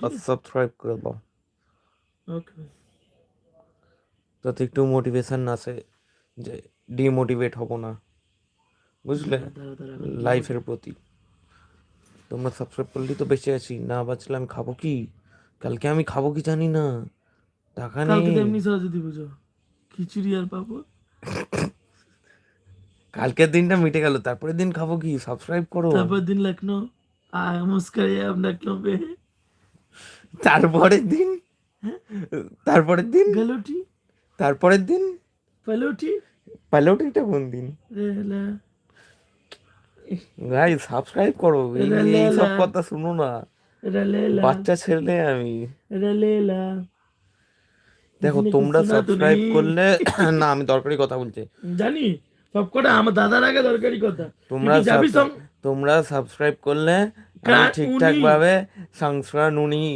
আর subscribe করে দাও, ওকে যাতে একটু মোটিভেশন আসে, যে ডিমোটিভেট হব না, বুঝলে, লাইফের প্রতি। তোমরা সাবস্ক্রাইব করলেই তো বেঁচে আছি, না বাঁচলে আমি খাবো কি? কালকে আমি খাবো কি জানি না, টাকা কালকে তো নেই। এমনি সরস্বতী পুজো, খিচুড়ি আর পাবো। কালকের দিনটা মিটে গেল, তারপরের দিন খাবো কি? সাবস্ক্রাইব করো। তারপর দিন লখনऊ মুস্কারে আপ লখনऊ पे তারপরের দিন, তারপরের দিন, गलोटी তারপরের দিন पलोटी পাইলটিটা কোন দিন? रेला ভাই সাবস্ক্রাইব করো, এই रेलेला সব কথা শুনো না, रेलेला বাচ্চা ছেলে আমি। रेलेला দেখো किसी ने कुछ তোমরা सुना तो সাবস্ক্রাইব नहीं। করলে, না আমি দরকারি কথা বলছি, জানি সবকটা আমার দাদার আগে দরকারি কথা। তুই তোমরা কি যাবি সঙ্গ তোমরা সাবস্ক্রাইব করলে আমি উনি ঠিকঠাক ভাবে সংস্করণ উনি